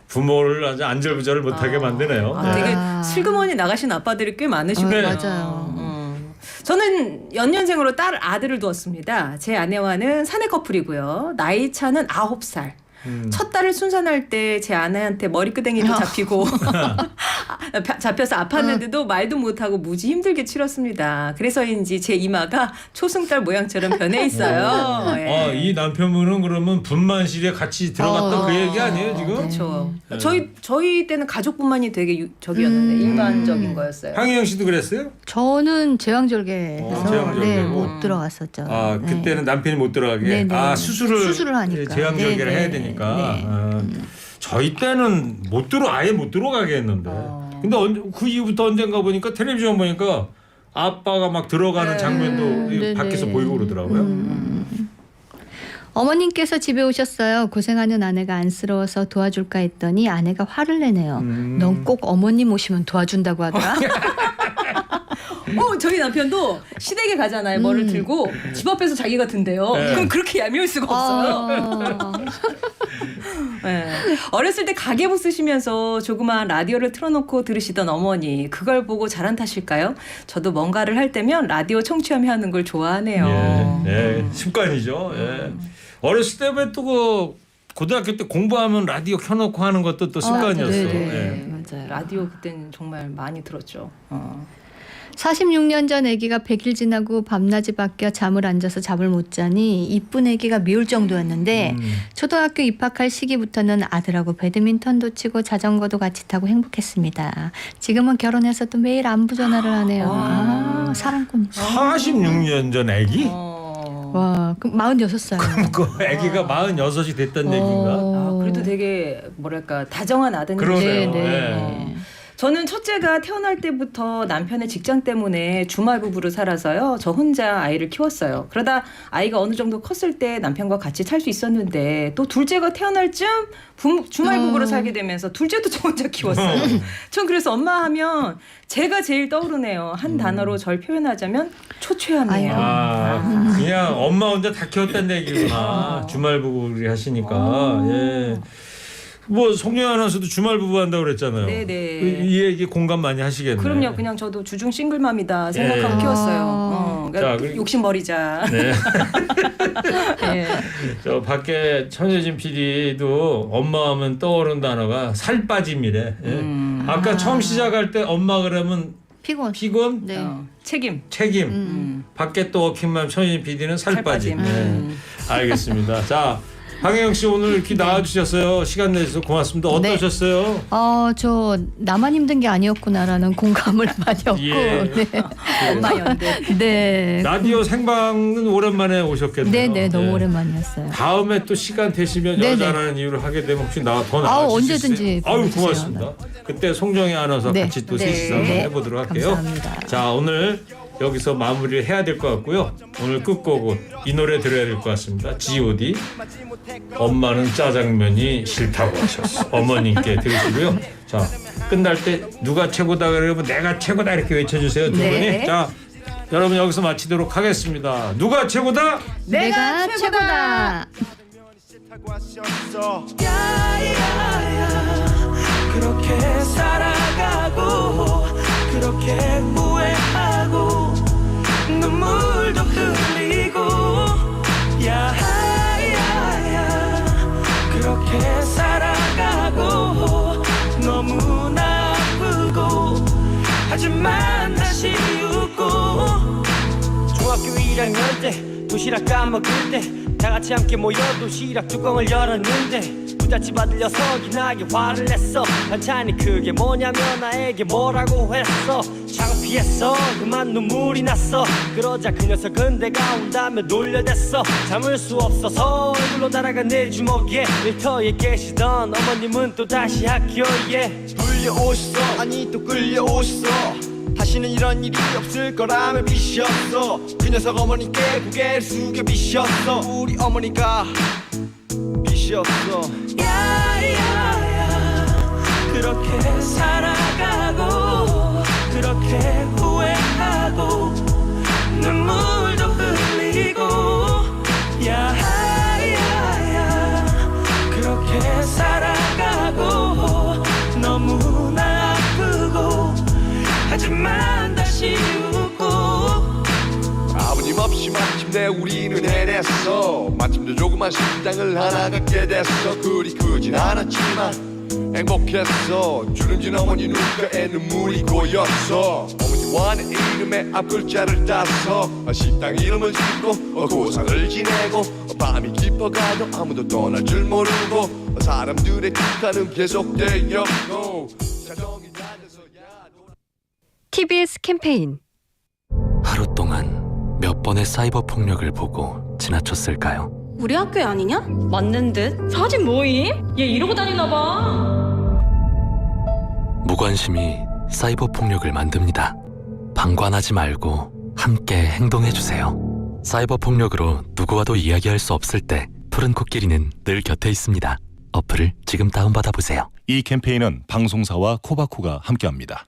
부모를 아주 안절부절을 못하게 만드네요. 아, 네. 되게 슬그머니 나가신 아빠들이 꽤 많으시고요. 맞아요. 저는 연년생으로 아들을 두었습니다. 제 아내와는 사내 커플이고요. 나이 차는 9살. 첫 딸을 순산할 때 제 아내한테 머리끄댕이도 잡히고 잡혀서 아팠는데도 말도 못하고 무지 힘들게 치렀습니다. 그래서인지 제 이마가 초승달 모양처럼 변해 있어요. 예. 이 남편분은 그러면 분만실에 같이 들어갔던 그 얘기 아니에요 지금? 그렇죠. 네. 저희 때는 가족분만이 되게 저기였는데 일반적인 거였어요. 황희영 씨도 그랬어요? 저는 제왕절개해서 제왕절개고. 네, 못 들어갔었죠. 아 네. 그때는 남편이 못 들어가게. 네, 네. 아 수술을 하니까. 제왕절개를 네, 해야 네. 되니까. 네. 저희 때는 아예 못 들어가게 했는데. 근데 그 이후부터 언젠가 보니까 텔레비전 보니까 아빠가 막 들어가는 장면도 네, 밖에서 네. 보이고 그러더라고요. 어머님께서 집에 오셨어요. 고생하는 아내가 안쓰러워서 도와줄까 했더니 아내가 화를 내네요. 넌 꼭 어머님 오시면 도와준다고 하더라. 저희 남편도 시댁에 가잖아요. 뭐를 들고 집 앞에서 자기가 든대요. 네. 그럼 그렇게 얄미울 수가 없어요. 네. 어렸을 때 가계부 쓰시면서 조그마한 라디오를 틀어놓고 들으시던 어머니 그걸 보고 자란 탓일까요? 저도 뭔가를 할 때면 라디오 청취하며 하는 걸 좋아하네요. 예, 예. 습관이죠. 예. 어렸을 때 왜 또 그 고등학교 때 공부하면 라디오 켜놓고 하는 것도 또 습관이었어. 네, 예. 맞아요. 라디오 그때는 정말 많이 들었죠. 46년 전 아기가 100일 지나고 밤낮이 바뀌어 잠을 안 자서 잠을 못 자니 이쁜 아기가 미울 정도였는데 초등학교 입학할 시기부터는 아들하고 배드민턴도 치고 자전거도 같이 타고 행복했습니다. 지금은 결혼해서 또 매일 안부 전화를 하네요. 사랑꾼. 46년 전 아기? 와, 그럼 46살. 그 아기가 46이 됐던 얘기인가? 그래도 되게 뭐랄까 다정한 아드님. 그러네요. 네, 예. 네. 저는 첫째가 태어날 때부터 남편의 직장 때문에 주말 부부로 살아서요. 저 혼자 아이를 키웠어요. 그러다 아이가 어느 정도 컸을 때 남편과 같이 살 수 있었는데 또 둘째가 태어날 쯤 주말 부부로 살게 되면서 둘째도 저 혼자 키웠어요. 전 그래서 엄마 하면 제가 제일 떠오르네요. 한 단어로 절 표현하자면 초췌함이에요. 그냥 엄마 혼자 다 키웠다는 얘기구나. 주말 부부를 하시니까. 예. 뭐 송영 아나운서도 주말 부부 한다고 그랬잖아요. 네네. 이 얘기 공감 많이 하시겠네. 그럼요. 그냥 저도 주중 싱글맘이다 생각하고 예. 키웠어요. 그러니까 자, 욕심 버리자. 네. 예. 저 밖에 천여진 PD도 엄마 하면 떠오르는 단어가 살 빠짐이래. 예. 아까 처음 시작할 때 엄마 그러면 피곤. 피곤, 네. 책임. 책임. 밖에 또 어킹맘 천진 PD는 살 빠짐. 네. 알겠습니다. 자, 황혜영 씨 오늘 이렇게 나와주셨어요. 시간 내주셔서 고맙습니다. 네. 어떠셨어요? 저 나만 힘든 게 아니었구나라는 공감을 많이 얻고. 예. 네. 엄마 연대. 네. 라디오 생방은 오랜만에 오셨겠네요. 네, 너무 네. 오랜만이었어요. 다음에 또 시간 되시면 네네. 여자라는 이유를 하게 되면 혹시 더 나와주실 언제든지 수 있어요? 아유 불러주세요. 고맙습니다. 그때 송정희 아나운서 네. 같이 또 네. 셋이서 네. 해보도록 할게요. 감사합니다. 자, 오늘 여기서 마무리를 해야 될 것 같고요. 오늘 끝곡은 이 노래 들어야 될 것 같습니다. G.O.D. 엄마는 짜장면이 싫다고 하셨어. 어머님께 들으시고요. 자, 끝날 때 누가 최고다 그러면 내가 최고다 이렇게 외쳐주세요. 두 네. 분이. 자, 여러분 여기서 마치도록 하겠습니다. 누가 최고다? 내가 최고다. 그렇게 살아가고 그렇게 후회하고 눈물도 흘리고 야야야 그렇게 살아가고 너무나 아프고 하지만 다시 웃고 중학교 1학년 때 도시락 까먹을 때 다같이 함께 모여 도시락 뚜껑을 열었는데 부잣집 아들 녀석이 나게 화를 냈어. 반찬이 그게 뭐냐며 나에게 뭐라고 했어. 창피했어. 그만 눈물이 났어. 그러자 그 녀석은 내가 온다며 놀려댔어. 참을 수 없어서 얼굴로 날아간 내 주먹에 일터에 계시던 어머님은 또 다시 학교에 불려오셨어. 아니 또 끌려오셨어. 다시는 이런 일이 없을 거라며 비셨어. 그 녀석 어머니께 고개를 숙여 비셨어. 우리 어머니가 비셨어. 야야야 그렇게 살아가고 그렇게 후회하고 눈물도 흘리고 야야야 그렇게 살아가고 너무나 아프고 하지만 다시 웃고 아버님 없이 마침내 우리는 해냈어. 마침내 조그만 식당을 하나 갖게 됐어. 그리 크진 않았지만 행복했어. 주름진 어머니 눈가에 눈물이 고였어. 어머니와 내 이름의 앞글자를 따서 식당 이름을 짓고 고상을 지내고 밤이 깊어가도 아무도 떠날 줄 모르고 사람들의 축하는 계속되었고 자정이 낮아서야 TBS 캠페인 하루 동안 몇 번의 사이버 폭력을 보고 지나쳤을까요? 우리 학교에 아니냐? 맞는 듯. 사진 뭐임? 얘 이러고 다니나 봐. 무관심이 사이버 폭력을 만듭니다. 방관하지 말고 함께 행동해주세요. 사이버 폭력으로 누구와도 이야기할 수 없을 때 푸른 코끼리는 늘 곁에 있습니다. 어플을 지금 다운받아 보세요. 이 캠페인은 방송사와 코바코가 함께합니다.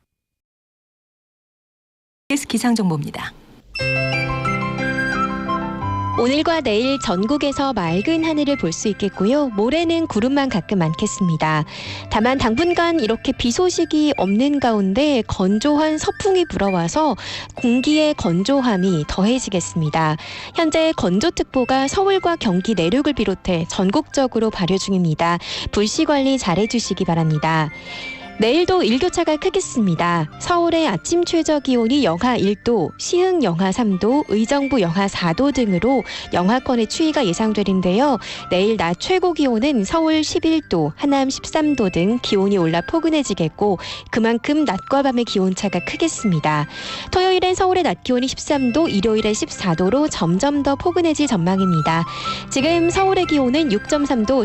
기상정보입니다. 오늘과 내일 전국에서 맑은 하늘을 볼 수 있겠고요. 모레는 구름만 가끔 많겠습니다. 다만 당분간 이렇게 비 소식이 없는 가운데 건조한 서풍이 불어와서 공기의 건조함이 더해지겠습니다. 현재 건조특보가 서울과 경기 내륙을 비롯해 전국적으로 발효 중입니다. 불씨 관리 잘해주시기 바랍니다. 내일도 일교차가 크겠습니다. 서울의 아침 최저 기온이 영하 1도, 시흥 영하 3도, 의정부 영하 4도 등으로 영하권의 추위가 예상되는데요. 내일 낮 최고 기온은 서울 11도, 하남 13도 등 기온이 올라 포근해지겠고 그만큼 낮과 밤의 기온차가 크겠습니다. 토요일엔 서울의 낮 기온이 13도, 일요일에 14도로 점점 더 포근해질 전망입니다. 지금 서울의 기온은 6.3도,